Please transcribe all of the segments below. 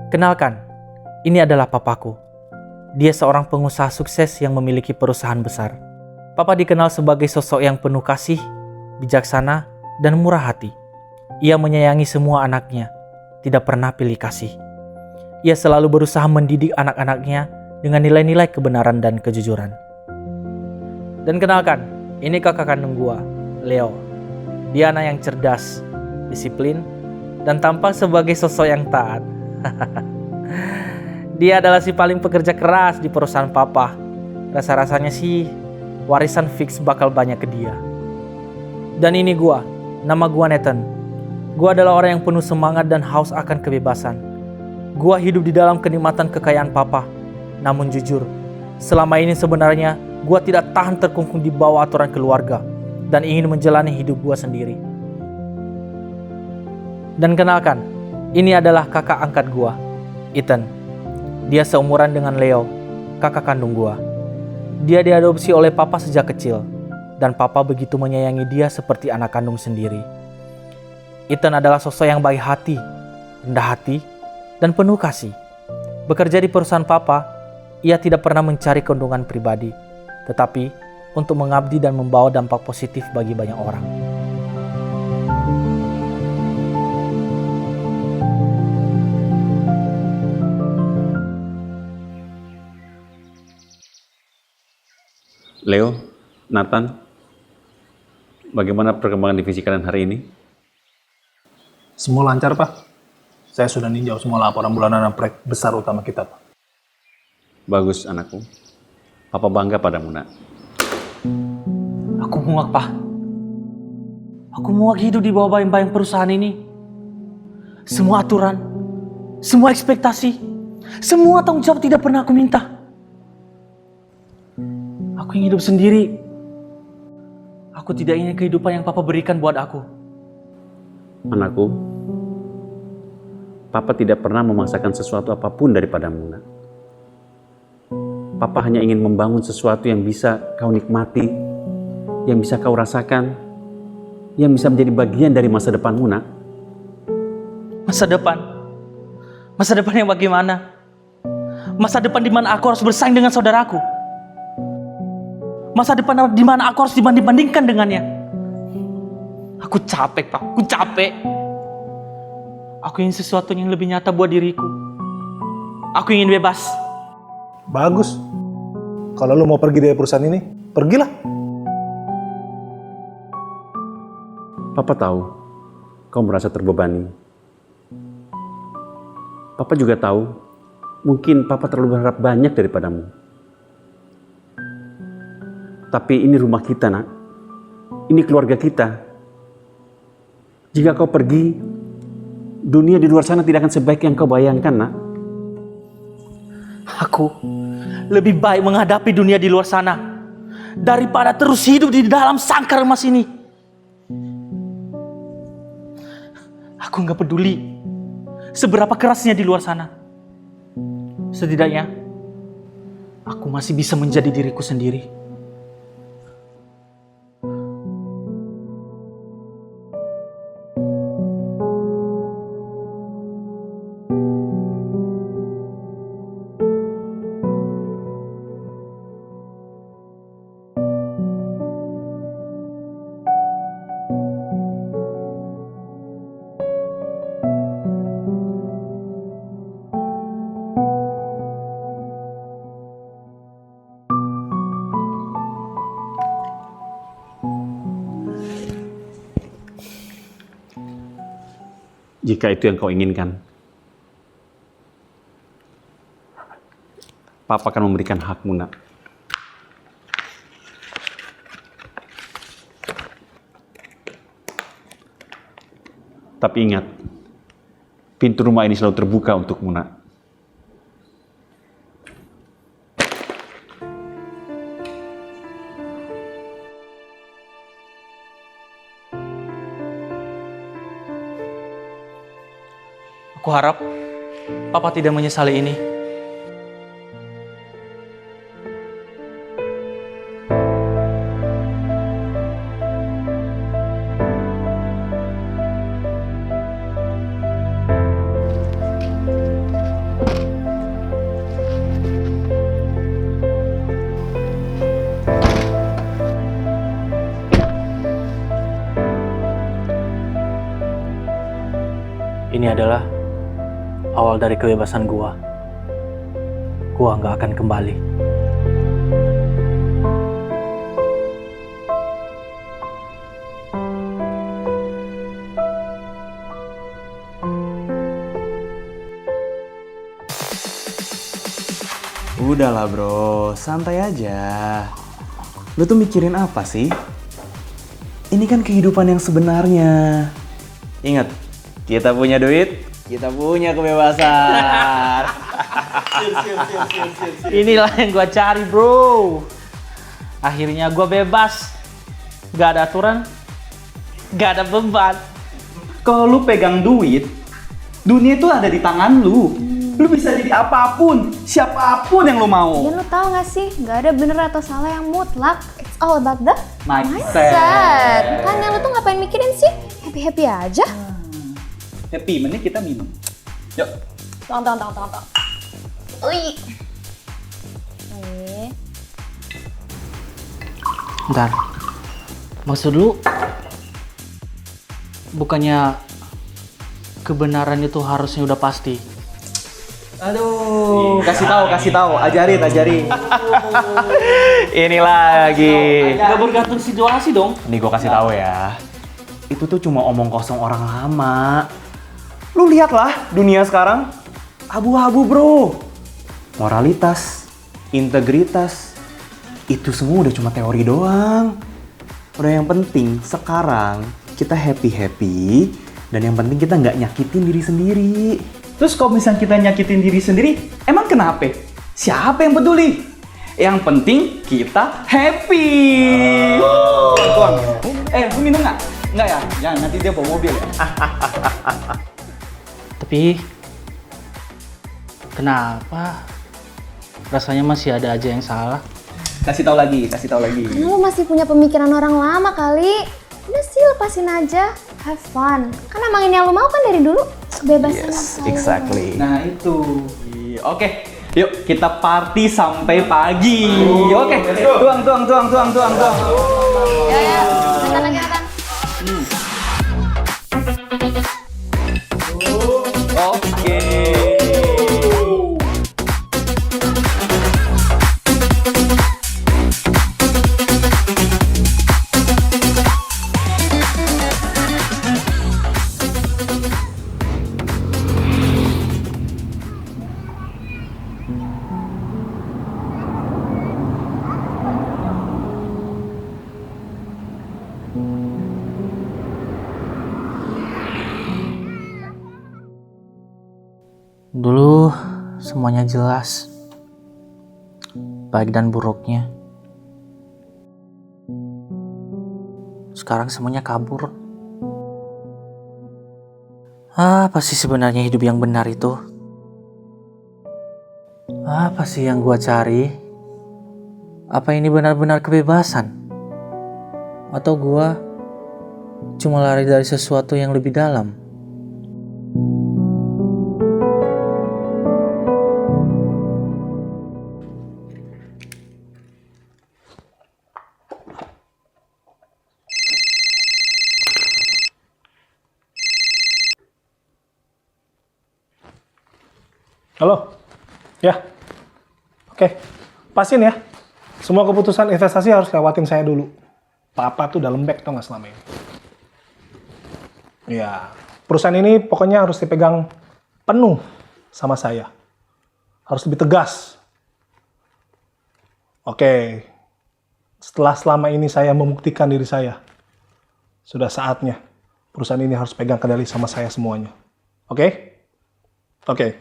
Kenalkan, ini adalah papaku. Dia seorang pengusaha sukses yang memiliki perusahaan besar. Papa dikenal sebagai sosok yang penuh kasih, bijaksana, dan murah hati. Ia menyayangi semua anaknya, tidak pernah pilih kasih. Ia selalu berusaha mendidik anak-anaknya dengan nilai-nilai kebenaran dan kejujuran. Dan kenalkan, ini kakak kandung gua, Leo. Dia anak yang cerdas, disiplin, dan tampak sebagai sosok yang taat. Dia adalah si paling pekerja keras di perusahaan papa. Rasa-rasanya sih warisan fix bakal banyak ke dia. Dan ini gua, nama gua Nathan. Gua adalah orang yang penuh semangat dan haus akan kebebasan. Gua hidup di dalam kenikmatan kekayaan papa. Namun jujur, selama ini sebenarnya gua tidak tahan terkungkung di bawah aturan keluarga dan ingin menjalani hidup gua sendiri. Dan kenalkan, ini adalah kakak angkat gua, Ethan. Dia seumuran dengan Leo, kakak kandung gua. Dia diadopsi oleh papa sejak kecil, dan papa begitu menyayangi dia seperti anak kandung sendiri. Ethan adalah sosok yang baik hati, rendah hati, dan penuh kasih. Bekerja di perusahaan papa, ia tidak pernah mencari keuntungan pribadi, tetapi untuk mengabdi dan membawa dampak positif bagi banyak orang. Leo, Nathan, bagaimana perkembangan divisi kalian hari ini? Semua lancar, Pak. Saya sudah ninjau semua laporan bulanan proyek besar utama kita, Pak. Bagus, anakku. Papa bangga padamu, nak. Aku muak, Pak. Aku muak hidup di bawah bayang-bayang perusahaan ini. Semua aturan, semua ekspektasi, semua tanggung jawab tidak pernah aku minta. Aku ingin hidup sendiri. Aku tidak ingin kehidupan yang papa berikan buat aku. Anakku, Papa tidak pernah memaksakan sesuatu apapun daripadamu, nak. Papa hanya ingin membangun sesuatu yang bisa kau nikmati, yang bisa kau rasakan, yang bisa menjadi bagian dari masa depanmu, nak. Masa depan? Masa depan yang bagaimana? Masa depan di mana aku harus bersaing dengan saudaraku? Masa depan di mana aku harus dibanding-bandingkan dengannya? Aku capek, Pak. Aku capek. Aku ingin sesuatu yang lebih nyata buat diriku. Aku ingin bebas. Bagus. Kalau lu mau pergi dari perusahaan ini, pergilah. Papa tahu kau merasa terbebani. Papa juga tahu mungkin Papa terlalu berharap banyak daripadamu. Tapi ini rumah kita, nak. Ini keluarga kita. Jika kau pergi, dunia di luar sana tidak akan sebaik yang kau bayangkan, nak. Aku lebih baik menghadapi dunia di luar sana daripada terus hidup di dalam sangkar emas ini. Aku nggak peduli seberapa kerasnya di luar sana. Setidaknya, aku masih bisa menjadi diriku sendiri. Jika itu yang kau inginkan, Papa akan memberikan hakmu, nak. Tapi ingat, pintu rumah ini selalu terbuka untukmu, nak. Aku harap Papa tidak menyesali ini. Ini adalah awal dari kebebasan gua. Gua nggak akan kembali. Udahlah bro, santai aja. Lu tuh mikirin apa sih? Ini kan kehidupan yang sebenarnya. Ingat, kita punya duit, kita punya kebebasan. Inilah yang gua cari, bro. Akhirnya gua bebas. Gak ada aturan, gak ada beban. Kalau lu pegang duit, dunia itu ada di tangan lu. Lu bisa jadi apapun, siapapun yang lu mau. Ya lo tau gak sih, gak ada bener atau salah yang mutlak. It's all about the Mindset. Kan yang lo tuh ngapain mikirin sih? Happy-happy aja. Happy, mending kita minum. Yuk. Tong. Ui. Nih. Bentar. Maksud lu bukannya kebenaran itu harusnya udah pasti? Aduh, kasih tahu, ajarin. Ini lagi. Gak bergantung situasi dong. Nih gue kasih tahu ya. Itu tuh cuma omong kosong orang lama. Lu lihatlah dunia sekarang. Abu-abu bro. Moralitas, integritas, itu semua udah cuma teori doang. Udah yang penting sekarang kita happy-happy. Dan yang penting kita nggak nyakitin diri sendiri. Terus kalau misalnya kita nyakitin diri sendiri, emang kenapa? Siapa yang peduli? Yang penting kita happy. Tuang. Lu minum nggak? Nggak ya? Jangan, nanti dia bawa mobil ya. Tapi kenapa rasanya masih ada aja yang salah? Kasih tahu lagi. Karena lo masih punya pemikiran orang lama kali. Udah sih, lepasin aja. Have fun. Kan emang ini yang lo mau kan dari dulu. Kebebasan yang selalu. Exactly. Nah itu. Oke, yuk kita party sampai pagi. Oke, tuang. Ya. Angkat. Oke. Dulu semuanya jelas, baik dan buruknya. Sekarang semuanya kabur. Apa sih sebenarnya hidup yang benar itu? Apa sih yang gua cari? Apa ini benar-benar kebebasan? Atau gua cuma lari dari sesuatu yang lebih dalam? Halo? Ya? Oke. Pastiin ya. Semua keputusan investasi harus lewatin saya dulu. Papa tuh udah lembek tau gak selama ini. Ya, perusahaan ini pokoknya harus dipegang penuh sama saya. Harus lebih tegas. Oke. Setelah selama ini saya membuktikan diri saya, sudah saatnya perusahaan ini harus pegang kendali sama saya semuanya. Oke? Oke.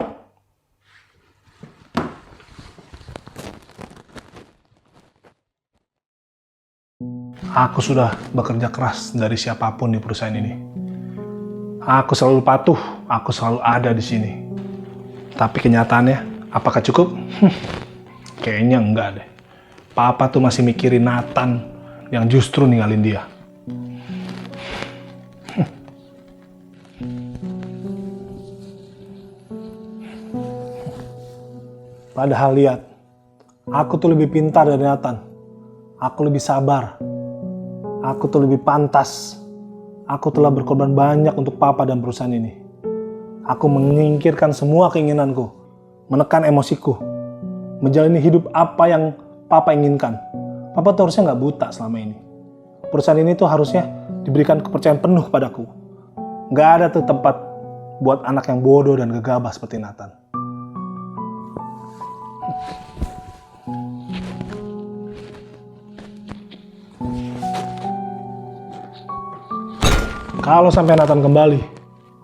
Aku sudah bekerja keras dari siapapun di perusahaan ini. Aku selalu patuh, aku selalu ada di sini. Tapi kenyataannya, apakah cukup? Kayaknya enggak deh. Papa tuh masih mikirin Nathan yang justru ninggalin dia. Padahal lihat, aku tuh lebih pintar dari Nathan. Aku lebih sabar. Aku tuh lebih pantas. Aku telah berkorban banyak untuk Papa dan perusahaan ini. Aku menyingkirkan semua keinginanku, menekan emosiku, menjalani hidup apa yang Papa inginkan. Papa tuh harusnya nggak buta selama ini. Perusahaan ini tuh harusnya diberikan kepercayaan penuh padaku. Nggak ada tuh tempat buat anak yang bodoh dan gegabah seperti Nathan. Kalau sampai Nathan kembali,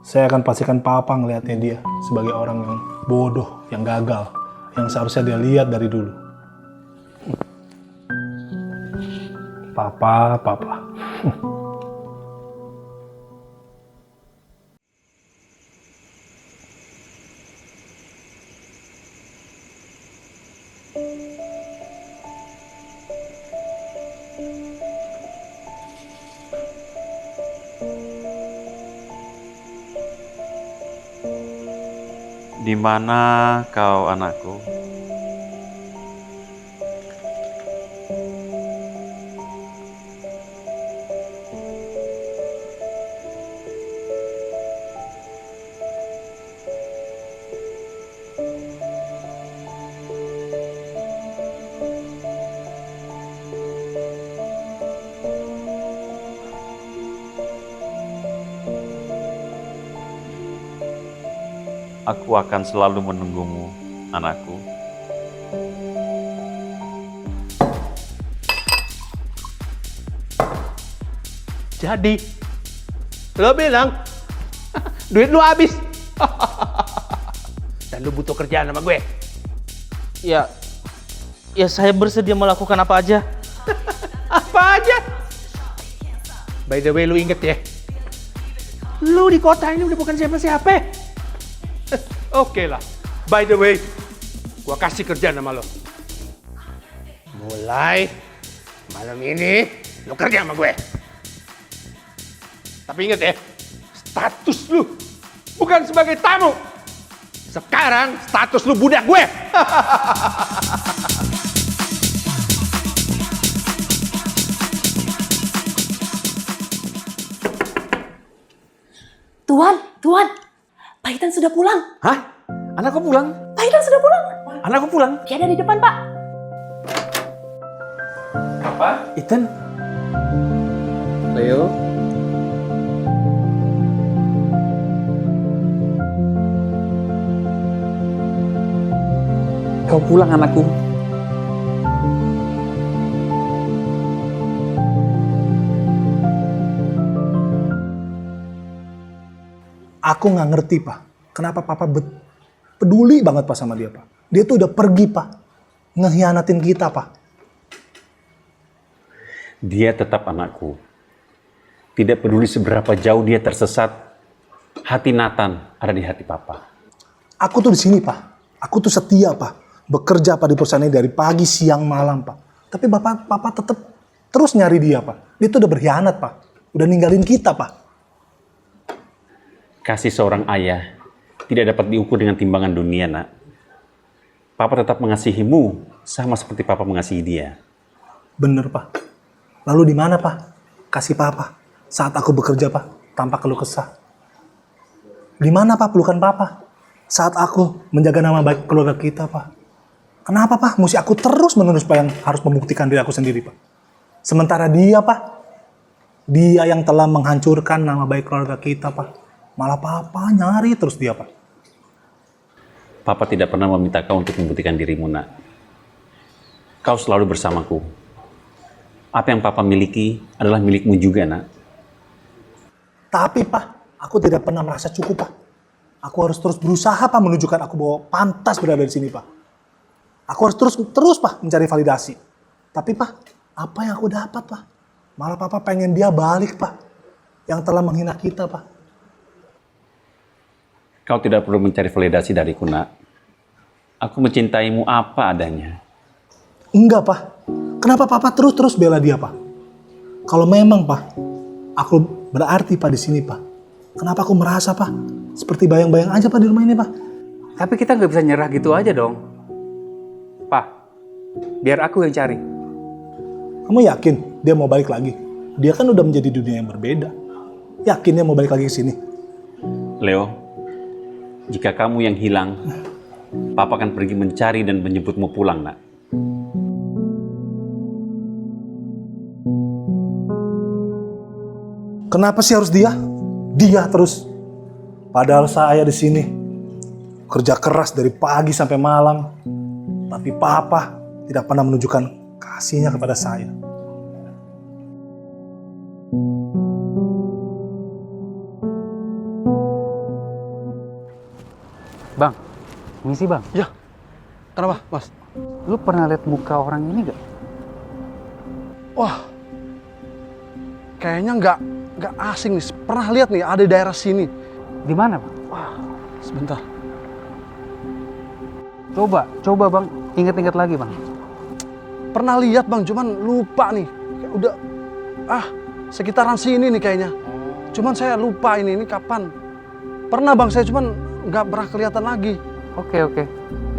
saya akan pastikan Papa ngelihatnya dia sebagai orang yang bodoh, yang gagal, yang seharusnya dia lihat dari dulu. Papa. Di mana kau, anakku? Aku akan selalu menunggumu, anakku. Jadi, lo bilang duit lo habis. Dan lo butuh kerjaan sama gue. Ya saya bersedia melakukan apa aja. Apa aja? By the way, lo inget ya, lo di kota ini udah bukan siapa-siapa. Oke lah. By the way, gua kasih kerjaan sama lo. Mulai malam ini lo kerja sama gue. Tapi ingat ya, status lu bukan sebagai tamu. Sekarang status lu budak gue. Tuan, Pak Ethan sudah pulang. Hah? Anakku pulang? Pak Ethan sudah pulang. Anakku pulang? Dia ada di depan, Pak. Apa? Ethan? Leo, kau pulang anakku. Aku nggak ngerti, Pak. Kenapa Papa peduli banget, Pak, sama dia, Pak. Dia tuh udah pergi, Pak. Ngehianatin kita, Pak. Dia tetap anakku. Tidak peduli seberapa jauh dia tersesat, hati Nathan ada di hati Papa. Aku tuh di sini, Pak. Aku tuh setia, Pak. Bekerja, Pak, di perusahaan ini dari pagi, siang, malam, Pak. Tapi Papa tetap terus nyari dia, Pak. Dia tuh udah berkhianat, Pak. Udah ninggalin kita, Pak. Kasih seorang ayah tidak dapat diukur dengan timbangan dunia, nak. Papa tetap mengasihimu sama seperti Papa mengasihi dia. Bener, Pak. Lalu di mana, Pak? Kasih Papa saat aku bekerja, Pak, tanpa keluh kesah. Di mana, Pak, pelukan Papa saat aku menjaga nama baik keluarga kita, Pak? Kenapa, Pak? Mesti aku terus-menerus, Pak, yang harus membuktikan diri aku sendiri, Pak. Sementara dia, Pak, dia yang telah menghancurkan nama baik keluarga kita, Pak. Malah Papa nyari terus dia, Pak. Papa tidak pernah meminta kau untuk membuktikan dirimu, nak. Kau selalu bersamaku. Apa yang Papa miliki adalah milikmu juga, nak. Tapi, Pak, aku tidak pernah merasa cukup, Pak. Aku harus terus berusaha, Pak, menunjukkan aku bahwa pantas berada di sini, Pak. Aku harus terus, Pak, mencari validasi. Tapi, Pak, apa yang aku dapat, Pak? Malah Papa pengen dia balik, Pak. Yang telah menghina kita, Pak. Kau tidak perlu mencari validasi dariku, nak. Aku mencintaimu apa adanya. Enggak, Pak. Kenapa Papa terus bela dia, Pak? Kalau memang, Pak, aku berarti, Pak, di sini, Pak. Kenapa aku merasa, Pak, seperti bayang-bayang aja, Pak, di rumah ini, Pak? Tapi kita nggak bisa nyerah gitu aja dong. Pak, biar aku yang cari. Kamu yakin dia mau balik lagi? Dia kan udah menjadi dunia yang berbeda. Yakin dia mau balik lagi ke sini? Leo, Jika kamu yang hilang, Papa akan pergi mencari dan menjemputmu pulang, nak. Kenapa sih harus dia? Dia terus. Padahal saya di sini kerja keras dari pagi sampai malam, tapi Papa tidak pernah menunjukkan kasihnya kepada saya. Bang, misi bang. Ya, kenapa, Mas? Lu pernah lihat muka orang ini gak? Wah, kayaknya nggak asing nih. Pernah lihat nih ada di daerah sini. Di mana bang? Sebentar. Coba bang, ingat-ingat lagi bang. Pernah lihat bang, cuman lupa nih. Kayak udah, sekitaran sini nih kayaknya. Cuman saya lupa ini kapan. Pernah bang, saya cuman nggak pernah kelihatan lagi. Oke.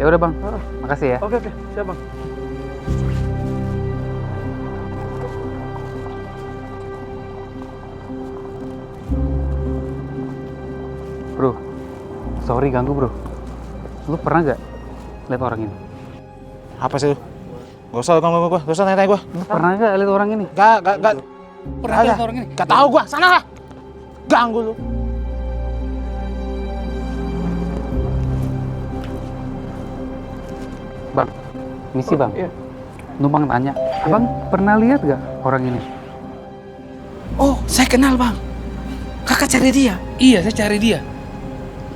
Ya udah bang, makasih ya. Oke, siap bang. Bro, sorry ganggu bro. Lu pernah gak lihat orang ini? Apa sih lu? Gak usah ganggu gue, gak usah tanya-tanya gue. Lu pernah gak lihat orang ini? Gak. Pernah lihat orang ini? Gak tau gue, sana lah. Ganggu lu. Bang, misi bang. Iya. Numpang tanya, abang pernah lihat gak orang ini? Oh, saya kenal bang. Kakak cari dia. Iya, saya cari dia.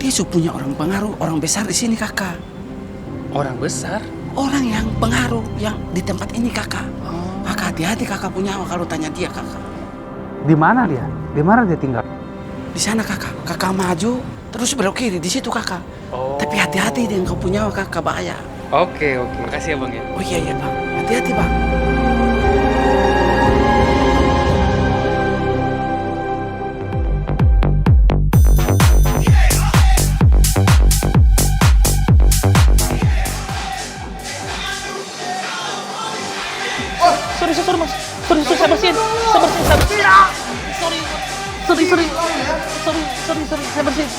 Dia punya orang pengaruh, orang besar di sini kakak. Orang besar? Orang yang pengaruh yang di tempat ini kakak. Kakak hati-hati kakak punya kalau tanya dia kakak. Di mana dia? Di mana dia tinggal? Di sana kakak. Kakak maju terus belok kiri di situ kakak. Tapi hati-hati dia kau punya kakak bahaya. Oke. Makasih ya bang ya. Oh iya bang. Hati-hati bang. Sorry mas. Sorry, saya bersihin. Sorry, saya bersihin.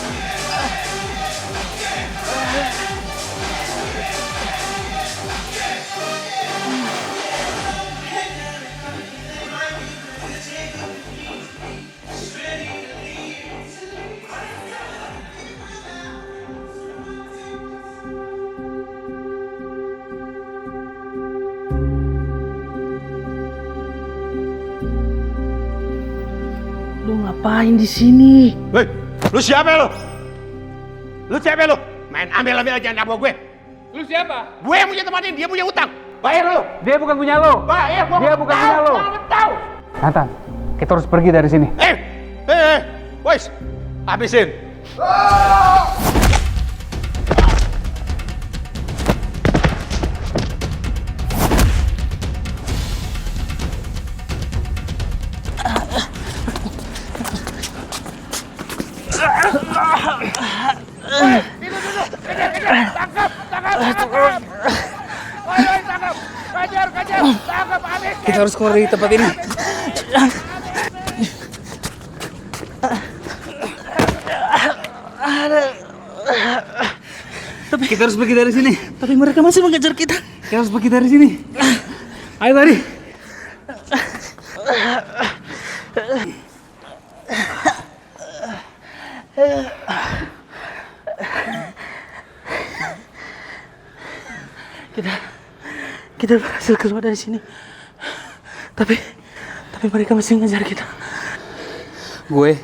Lu ngapain di sini? Woi, lu siapa lu? Lu siapa lu? Main ambil aja nabok gue. Lu siapa? Gue yang punya tempat ini, dia punya utang. Bayar lu. Dia bukan punya lo. Bayar gua. Dia bukan punya lo. Tahu. Nathan, kita harus pergi dari sini. Boys, habisin. Kita harus keluar dari tempat ini. Kita harus pergi dari sini. Tapi mereka masih mengejar kita. Kita harus pergi dari sini. Ayo tadi. Kita berhasil keluar dari sini. Tapi mereka masih mengejar kita. Gue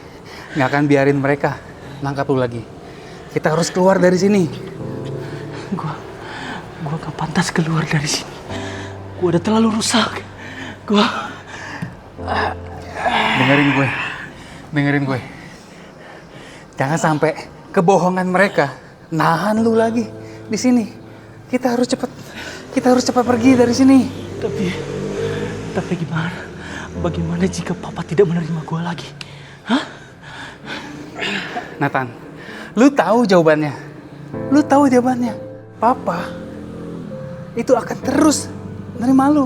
nggak akan biarin mereka nangkap lu lagi. Kita harus keluar dari sini. Gua gak pantas keluar dari sini. Gua udah terlalu rusak. Dengerin gue. Jangan sampai kebohongan mereka nahan lu lagi di sini. Kita harus cepat pergi dari sini. Tapi gimana? Bagaimana jika Papa tidak menerima gua lagi? Hah? Nathan, lu tahu jawabannya. Papa itu akan terus menerima lu.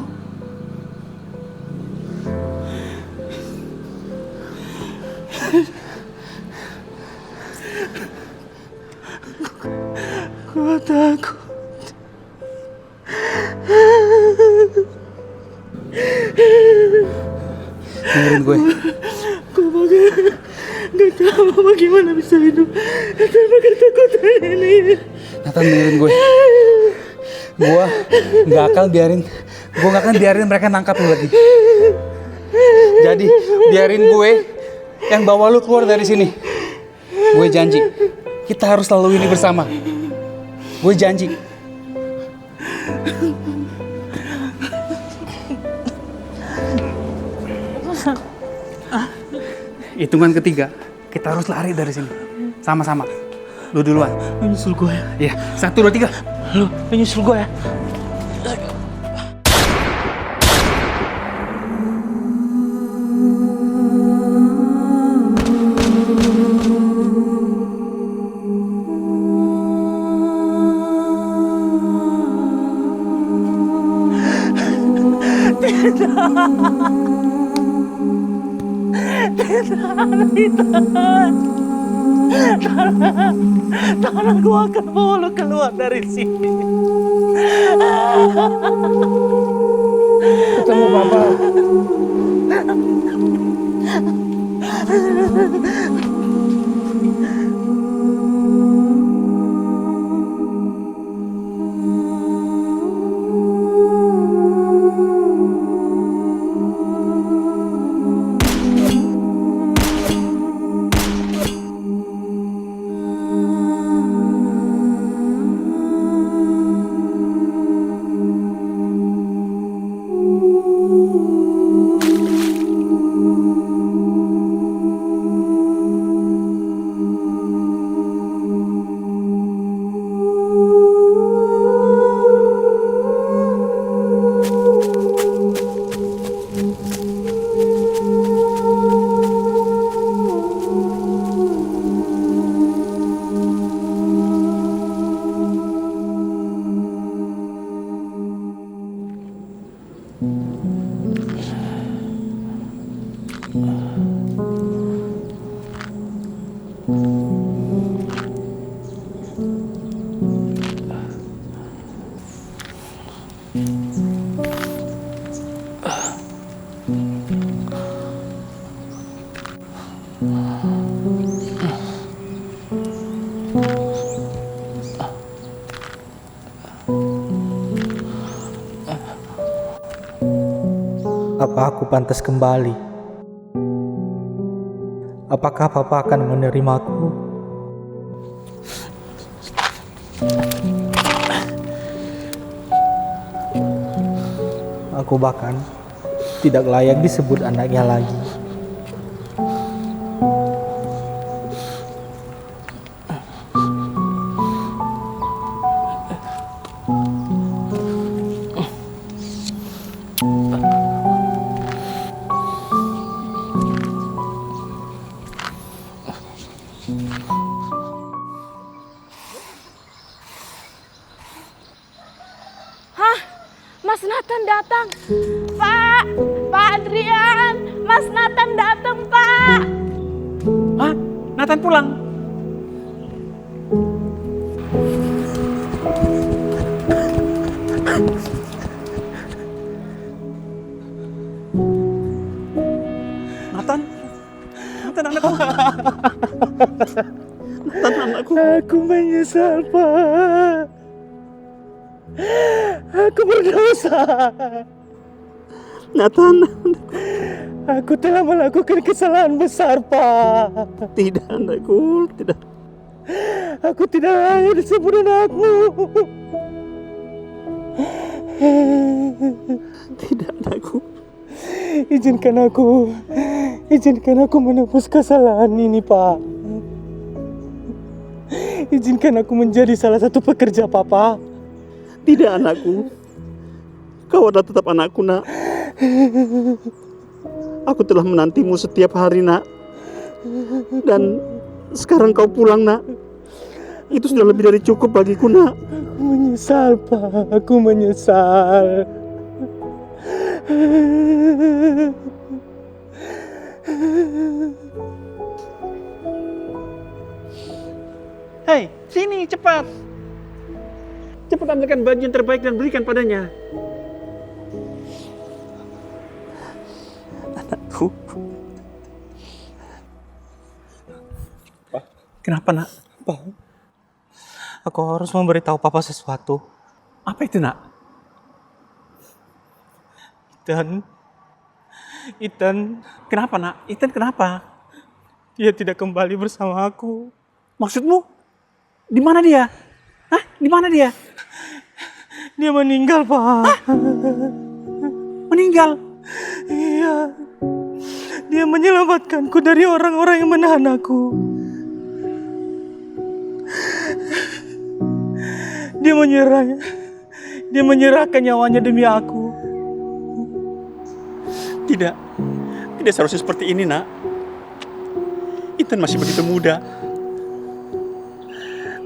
takut. Dengerin gue. Gak tahu bagaimana bisa hidup tanpa ketakutan ini. Nathan, dengerin gue. Gue gak akan biarin mereka nangkap lu lagi. Jadi biarin gue yang bawa lu keluar dari sini. Gue janji, kita harus lalui ini bersama. Gue janji. Hitungan ketiga, kita harus lari dari sini. Sama-sama. Lu duluan. Menyusul gue ya. Iya, 1, 2, 3. Lu menyusul gue ya. Tangan aku akan bawa lu keluar dari sini. Ketemu Papa. Apa aku pantas kembali? Apakah Papa akan menerimaku? Aku bahkan tidak layak disebut anaknya lagi. Mas Nathan datang. Pak Adrian, Mas Nathan datang, Pak. Hah? Nathan pulang? Nathan anakku. Nathan anakku. Aku menyesal, Pak. Aku berdosa. Nathan, aku telah melakukan kesalahan besar, Pak. Tidak, anakku, tidak. Aku tidak layak disebut anakmu. Tidak, anakku. Izinkan aku menebus kesalahan ini, Pak. Izinkan aku menjadi salah satu pekerja Papa. Tidak, anakku. Kau adalah tetap anakku, nak. Aku telah menantimu setiap hari, nak. Dan sekarang kau pulang, nak. Itu sudah lebih dari cukup bagiku, nak. Aku menyesal, Pak. Aku menyesal. Hei, sini cepat. Coba ambilkan baju yang terbaik dan berikan padanya. Anakku. Kenapa, Nak? Pak, aku harus memberitahu Papa sesuatu. Apa itu, Nak? Ethan, Kenapa, Nak? Ethan kenapa? dia tidak kembali bersama aku. Maksudmu? Di mana dia? Hah? Di mana dia? Dia meninggal, Pak. Meninggal? Iya. Dia menyelamatkanku dari orang-orang yang menahan aku. Dia menyerahkan nyawanya demi aku. Tidak seharusnya seperti ini, Nak. Ethan masih begitu muda.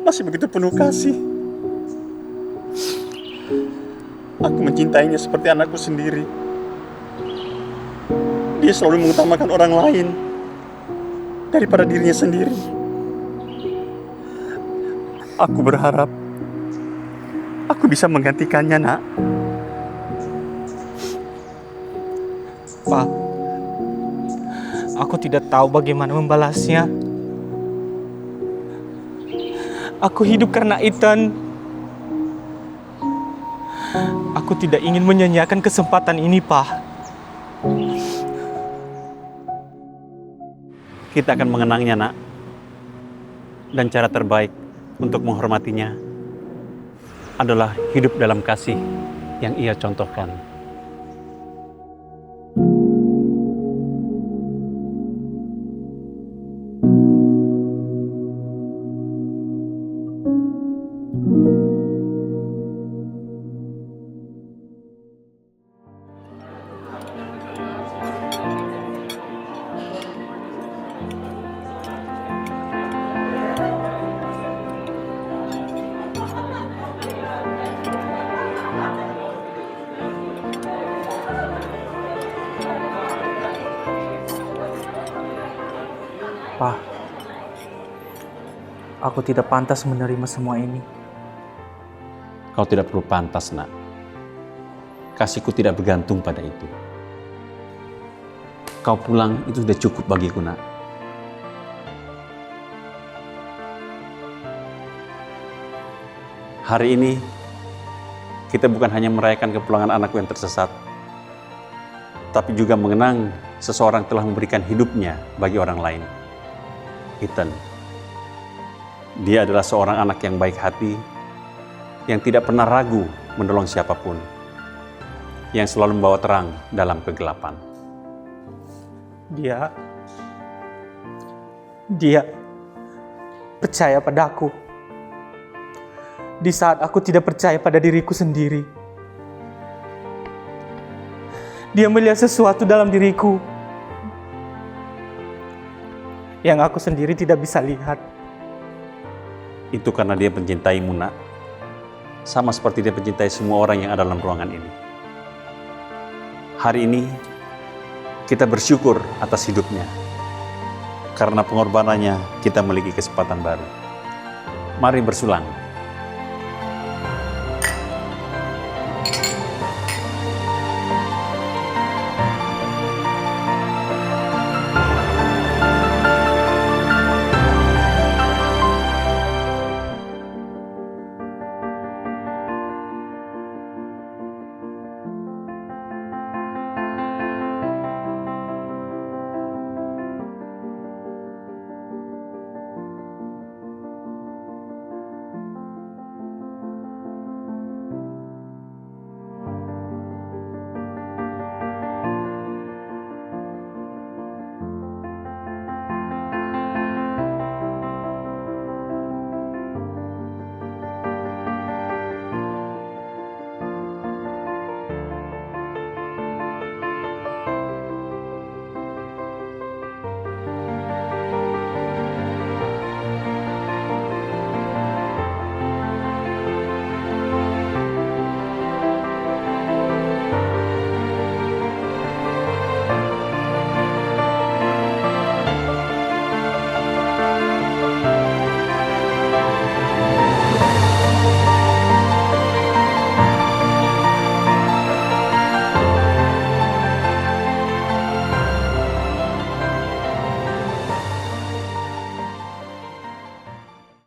Masih begitu penuh kasih. Aku mencintainya seperti anakku sendiri. Dia selalu mengutamakan orang lain daripada dirinya sendiri. Aku berharap aku bisa menggantikannya, Nak. Pak, aku tidak tahu bagaimana membalasnya. Aku hidup karena Ethan. Aku tidak ingin menyanyiakan kesempatan ini, Pak. Kita akan mengenangnya, Nak. Dan cara terbaik untuk menghormatinya adalah hidup dalam kasih yang ia contohkan. Pak, aku tidak pantas menerima semua ini. Kau tidak perlu pantas, Nak. Kasihku tidak bergantung pada itu. Kau pulang itu sudah cukup bagiku, Nak. Hari ini, kita bukan hanya merayakan kepulangan anakku yang tersesat, tapi juga mengenang seseorang telah memberikan hidupnya bagi orang lain. Ethan. Dia adalah seorang anak yang baik hati, yang tidak pernah ragu menolong siapapun, yang selalu membawa terang dalam kegelapan. Dia percaya padaku di saat aku tidak percaya pada diriku sendiri. Dia melihat sesuatu dalam diriku yang aku sendiri tidak bisa lihat. Itu karena dia mencintaimu, Nak. Sama seperti dia mencintai semua orang yang ada dalam ruangan ini. Hari ini, kita bersyukur atas hidupnya. Karena pengorbanannya, kita memiliki kesempatan baru. Mari bersulang.